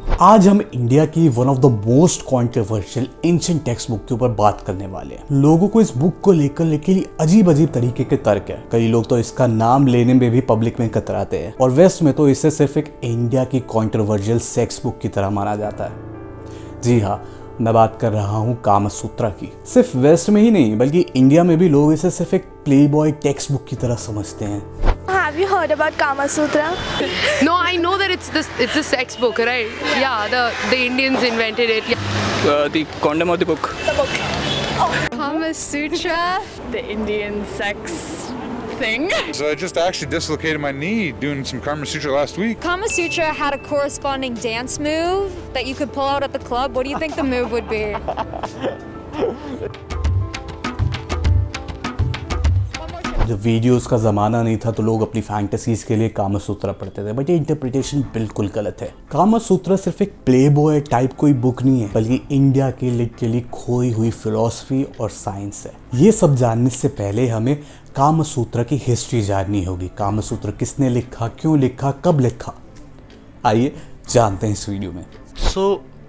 आज हम इंडिया की one of the most controversial ancient text book के ऊपर बात करने वाले हैं। लोगों को इस बुक को लेकर अजीब अजीब तरीके के तर्क है। कई लोग तो इसका नाम लेने में भी पब्लिक में कतराते हैं और वेस्ट में तो इसे सिर्फ एक इंडिया की कंट्रोवर्शियल सेक्स बुक की तरह माना जाता है। जी हाँ, मैं बात कर रहा हूँ कामसूत्रा की। सिर्फ वेस्ट में ही नहीं बल्कि इंडिया में भी लोग इसे सिर्फ एक प्लेबॉय टेक्स्ट बुक की तरह समझते हैं। Have you heard about Kama Sutra? No, I know that it's a sex book, right? Yeah, the Indians invented it. Yeah. The condom of the book. Kama Sutra, the Indian sex thing. So I just actually dislocated my knee doing some Kama Sutra last week. Kama Sutra had a corresponding dance move that you could pull out at the club. What do you think the move would be? जब videos का ज़माना नहीं था तो लोग अपनी fantasies के लिए कामसूत्रा पढ़ते थे, बट ये इंटरप्रिटेशन बिल्कुल गलत है। कामसूत्रा सिर्फ एक प्लेबॉय टाइप कोई बुक नहीं है बल्कि इंडिया की लिटरली खोई हुई फिलॉसफी और साइंस है। ये सब जानने से पहले हमें कामसूत्रा की हिस्ट्री जाननी होगी। कामसूत्रा किसने लिखा, क्यों लिखा, कब लिखा, आइए जानते हैं इस वीडियो में।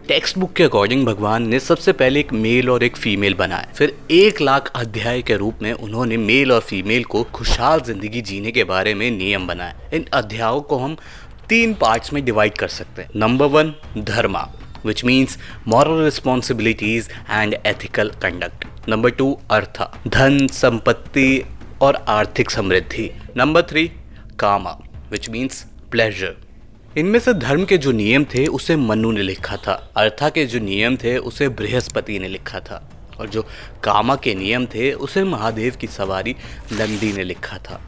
टेक्स्ट बुक के अकॉर्डिंग भगवान ने सबसे पहले एक मेल और एक फीमेल बनाया। फिर 1,00,000 अध्याय के रूप में उन्होंने मेल और फीमेल को खुशहाल जिंदगी जीने के बारे में नियम बनाए। इन अध्यायों को हम 3 पार्ट्स में डिवाइड कर सकते हैं। Number 1 dharma, which means moral responsibilities and ethical conduct. Number 2 artha, धन, संपत्ति और आर्थिक समृद्धि। Number 3 kama, which means pleasure. इनमें से धर्म के जो नियम थे उसे मनु ने लिखा था, अर्था के जो नियम थे उसे बृहस्पति ने लिखा था और जो कामा के नियम थे उसे महादेव की सवारी नंदी ने लिखा था,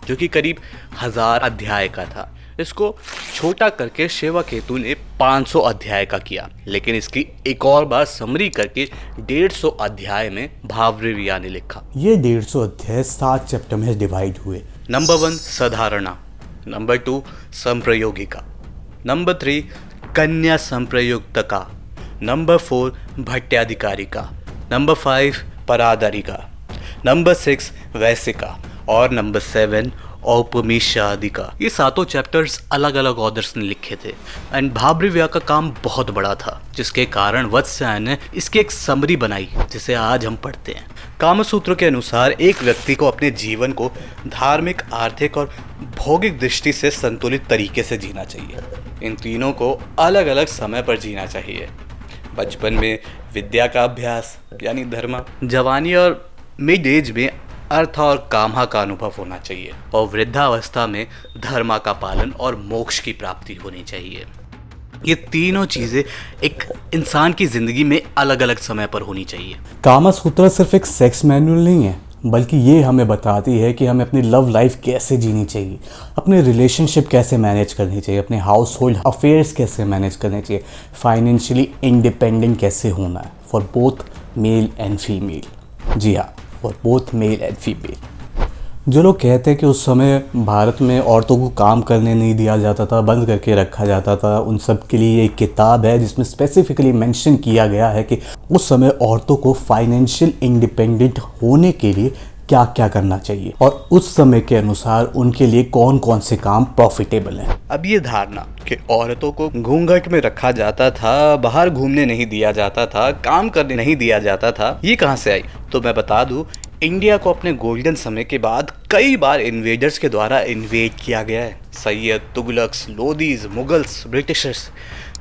जो कि करीब 1000 अध्याय का था। इसको छोटा करके शिवकेतु ने 500 अध्याय का किया, लेकिन इसकी एक और बार समरी करके 150 अध्याय में भावरिया ने लिखा। ये 150 अध्याय 7 चैप्टर में डिवाइड हुए। नंबर 1 साधारणा, नंबर 2 संप्रयोगिका, नंबर 3 कन्या संप्रयुक्तका, नंबर 4 भट्टाधिकारिका, नंबर 5 परादरिका, नंबर 6 वैसिका और नंबर 7 औपनिषादिका। ये सातों चैप्टर्स अलग अलग ऑथर्स ने लिखे थे एंड भाभृव्या का काम बहुत बड़ा था, जिसके कारण वत्स्यायन ने इसकी एक समरी बनाई जिसे आज हम पढ़ते हैं। कामसूत्र के अनुसार एक व्यक्ति को अपने जीवन को धार्मिक, आर्थिक और भौतिक दृष्टि से संतुलित तरीके से जीना चाहिए। इन तीनों को अलग अलग समय पर जीना चाहिए। बचपन में विद्या का अभ्यास यानी धर्म, जवानी और मिड एज में अर्थ और कामा का अनुभव होना चाहिए और वृद्धावस्था में धर्मा का पालन और मोक्ष की प्राप्ति होनी चाहिए। ये तीनों चीज़ें एक इंसान की ज़िंदगी में अलग अलग समय पर होनी चाहिए। कामसूत्रा सिर्फ एक सेक्स मैनुअल नहीं है बल्कि ये हमें बताती है कि हमें अपनी लव लाइफ कैसे जीनी चाहिए, अपने रिलेशनशिप कैसे मैनेज करनी चाहिए, अपने हाउस होल्ड अफेयर्स कैसे मैनेज करने चाहिए, फाइनेंशियली इंडिपेंडेंट कैसे होना है for both male and female. जी हाँ, for both male and female. जो लोग कहते हैं कि उस समय भारत में औरतों को काम करने नहीं दिया जाता था, बंद करके रखा जाता था, उन सब के लिए एक किताब है जिसमें स्पेसिफिकली मेंशन किया गया है कि उस समय औरतों को फाइनेंशियल इंडिपेंडेंट होने के लिए क्या क्या करना चाहिए और उस समय के अनुसार उनके लिए कौन कौन से काम प्रॉफिटेबल हैं। अब ये धारणा कि औरतों को घूंघट में रखा जाता था, बाहर घूमने नहीं दिया जाता था, काम करने नहीं दिया जाता था, ये कहाँ से आई? तो मैं बता दूं, इंडिया को अपने गोल्डन समय के बाद कई बार इन्वेडर्स के द्वारा इन्वेड किया गया है। सैयद, तुगलक्स, लोदीज, मुगल्स, ब्रिटिशर्स,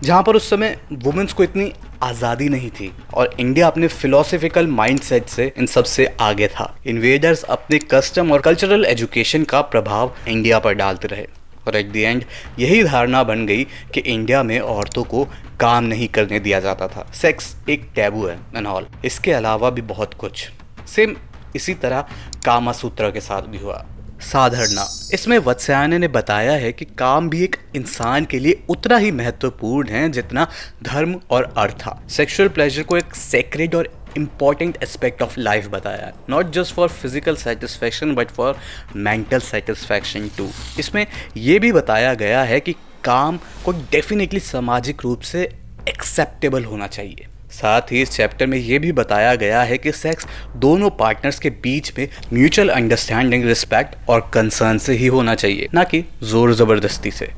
जहाँ पर उस समय वुमेन्स को इतनी आज़ादी नहीं थी और इंडिया अपने फिलोसफिकल माइंडसेट से इन सब से आगे था। इन्वेडर्स अपने कस्टम और कल्चरल एजुकेशन का प्रभाव इंडिया पर डालते रहे और एट द एंड यही धारणा बन गई कि इंडिया में औरतों को काम नहीं करने दिया जाता था, सेक्स एक टैबू है एंड ऑल। इसके अलावा भी बहुत कुछ। सेम इसी तरह कामसूत्रा के साथ भी हुआ। साधारणा, इसमें वत्स्यायन ने बताया है कि काम भी एक इंसान के लिए उतना ही महत्वपूर्ण है जितना धर्म और अर्था। सेक्सुअल प्लेजर को एक सेक्रेड और इम्पॉर्टेंट एस्पेक्ट ऑफ लाइफ बताया है, not just for physical satisfaction but for mental satisfaction too. इसमें यह भी बताया गया है कि काम को डेफिनेटली सामाजिक रूप से एक्सेप्टेबल होना चाहिए। साथ ही इस चैप्टर में ये भी बताया गया है कि सेक्स दोनों पार्टनर्स के बीच में म्यूचुअल अंडरस्टैंडिंग, रिस्पेक्ट और कंसर्न से ही होना चाहिए, ना कि जोर ज़बरदस्ती से।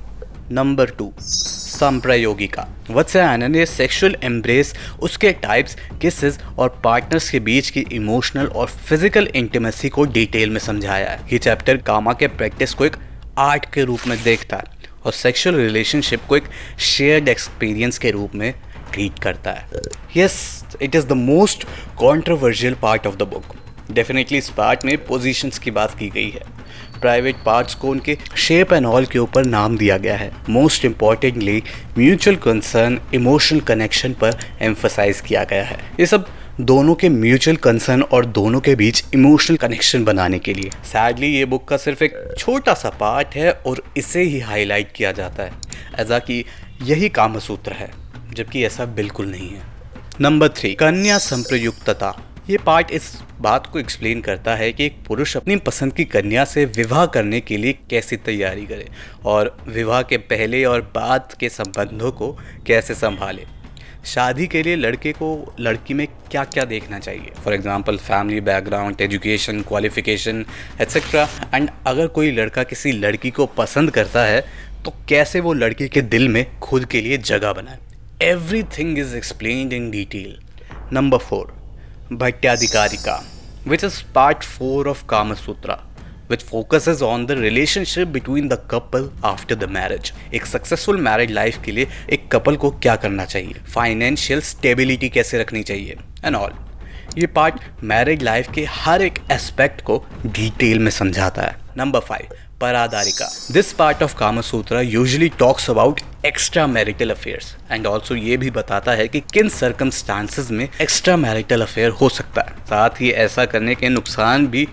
नंबर 2, संप्रयोगिका। वत्स्यायन ने सेक्सुअल एम्ब्रेस, उसके टाइप्स, किसेस और पार्टनर्स के बीच की इमोशनल और फिजिकल इंटीमेसी को डिटेल में समझाया है। ये चैप्टर कामा के प्रैक्टिस को एक आर्ट के रूप में देखता है और सेक्सुअल रिलेशनशिप को एक शेयर्ड एक्सपीरियंस के रूप में ट्रीट करता है। Yes, it is the most controversial part of the book. Definitely इस पार्ट में पोजीशंस की बात की गई है। प्राइवेट पार्ट्स को उनके शेप एंड ऑल के ऊपर नाम दिया गया है। Most importantly mutual concern, emotional connection पर एम्फसाइज किया गया है। ये सब दोनों के म्यूचुअल कंसर्न और दोनों के बीच इमोशनल कनेक्शन बनाने के लिए। सैडली ये बुक का सिर्फ एक छोटा सा पार्ट है और इसे ही हाईलाइट किया जाता है ऐसा कि यही कामसूत्र है, जबकि ऐसा बिल्कुल नहीं है। नंबर 3, कन्या संप्रयुक्तता। ये पार्ट इस बात को एक्सप्लेन करता है कि एक पुरुष अपनी पसंद की कन्या से विवाह करने के लिए कैसी तैयारी करे और विवाह के पहले और बाद के संबंधों को कैसे संभाले। शादी के लिए लड़के को लड़की में क्या क्या देखना चाहिए, for example family background, education, qualification etcetera. And अगर कोई लड़का किसी लड़की को पसंद करता है तो कैसे वो लड़की के दिल में खुद के लिए जगह बनाए। Everything is explained in detail. Number 4, भट्टाधिकारिका, which is part 4 of Kama Sutra, which focuses on the relationship between the couple after the marriage. एक सक्सेसफुल मैरिड लाइफ के लिए एक कपल को क्या करना चाहिए, फाइनेंशियल स्टेबिलिटी कैसे रखनी चाहिए एंड ऑल। ये पार्ट मैरिड लाइफ के हर एक एस्पेक्ट को डिटेल में समझाता है। Number 5, Paradarika. This part of Kama Sutra usually talks about extra marital affairs and also ये भी बताता है कि किन सर्कमस्टांसेस में एक्स्ट्रा मैरिटल अफेयर हो सकता है। साथ ही ऐसा करने के नुकसान भी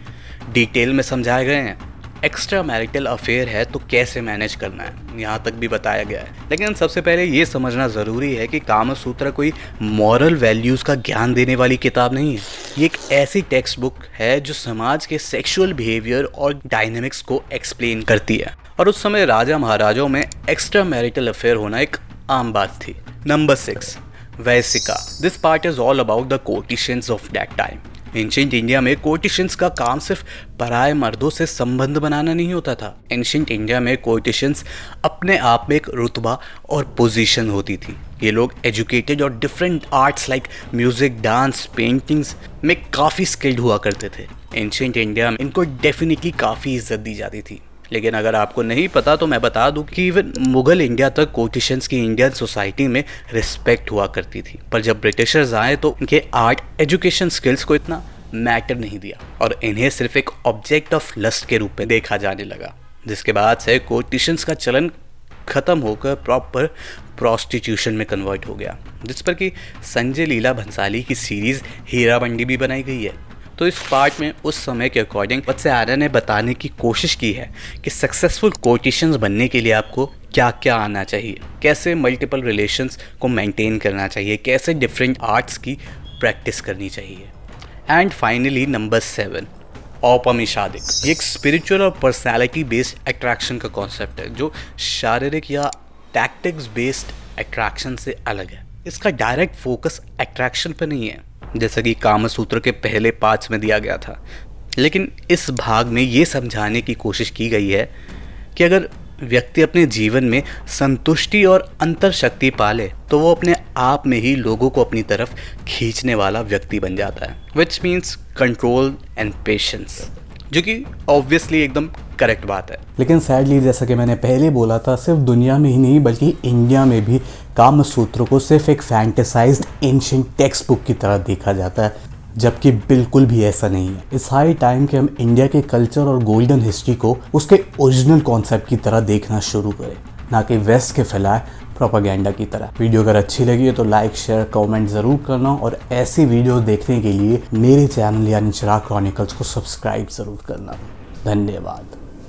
डिटेल में समझाए गए हैं। एक्स्ट्रा मैरिटल अफेयर है तो कैसे मैनेज करना है, यहाँ तक भी बताया गया है। लेकिन सबसे पहले ये समझना ज़रूरी है कि कामा सूत्रा कोई मॉरल वैल्यूज़ का ज्ञान देने वाली किताब नहीं है। ये एक ऐसी टेक्स्ट बुक है जो समाज के सेक्सुअल बिहेवियर और डायनेमिक्स को एक्सप्लेन करती है। और उस समय राजा महाराजाओं में एक्स्ट्रा मैरिटल अफेयर होना एक आम बात थी। Number 6, Vaisika. This part is all about the courtesans of that time. Ancient India में कोर्टिशंस का काम सिर्फ पराये मर्दों से संबंध बनाना नहीं होता था। एंशिएंट इंडिया में कोर्टिशंस अपने आप में एक रुतबा और पोजीशन होती थी। ये लोग एजुकेटेड और different arts like music, dance, paintings में काफ़ी स्किल्ड हुआ करते थे। एंशिएंट इंडिया में इनको डेफिनेटली काफ़ी इज्जत दी जाती थी। लेकिन अगर आपको नहीं पता तो मैं बता दूं कि इवन मुग़ल इंडिया तक कोर्टिशंस की इंडियन सोसाइटी में रिस्पेक्ट हुआ करती थी। पर जब ब्रिटिशर्स आए तो उनके आर्ट, एजुकेशन स्किल्स को इतना मैटर नहीं दिया और इन्हें सिर्फ एक ऑब्जेक्ट ऑफ लस्ट के रूप में देखा जाने लगा। जिसके बाद से कोर्टिशंस का चलन ख़त्म होकर प्रॉपर प्रॉस्टिट्यूशन में कन्वर्ट हो गया, जिस पर कि संजय लीला भंसाली की सीरीज़ हीरा मंडी भी बनाई गई है। तो इस पार्ट में उस समय के अकॉर्डिंग वत्स्यायन ने बताने की कोशिश की है कि सक्सेसफुल कोर्टिशंस बनने के लिए आपको क्या क्या आना चाहिए, कैसे मल्टीपल रिलेशंस को मेंटेन करना चाहिए, कैसे डिफरेंट आर्ट्स की प्रैक्टिस करनी चाहिए। And finally number 7, औपनिषादिक। ये एक स्पिरिचुअल और पर्सनैलिटी बेस्ड अट्रैक्शन का कॉन्सेप्ट है जो शारीरिक या टैक्टिक्स बेस्ड अट्रैक्शन से अलग है। इसका डायरेक्ट फोकस अट्रैक्शन पर नहीं है जैसा कि कामा सूत्र के पहले पार्ट्स में दिया गया था। लेकिन इस भाग में ये समझाने की कोशिश की गई है कि अगर व्यक्ति अपने जीवन में संतुष्टि और अंतर शक्ति पाले तो वो अपने आप में ही लोगों को अपनी तरफ खींचने वाला व्यक्ति बन जाता है, which means control and patience, जो कि ऑब्वियसली एकदम करेक्ट बात है। लेकिन सैडली जैसा कि मैंने पहले बोला था, सिर्फ दुनिया में ही नहीं बल्कि इंडिया में भी कामा सूत्र को सिर्फ एक फैंटेसाइज्ड एंशिएंट टेक्स्ट बुक की तरह देखा जाता है, जबकि बिल्कुल भी ऐसा नहीं है। इट्स हाई टाइम कि हम इंडिया के कल्चर और गोल्डन हिस्ट्री को उसके ओरिजिनल कॉन्सेप्ट की तरह देखना शुरू करें, ना कि वेस्ट के फैलाए प्रोपागेंडा की तरह। वीडियो अगर अच्छी लगी है तो लाइक, शेयर, कमेंट ज़रूर करना और ऐसी वीडियो देखने के लिए मेरे चैनल यानी चिराग क्रॉनिकल्स को सब्सक्राइब ज़रूर करना। धन्यवाद।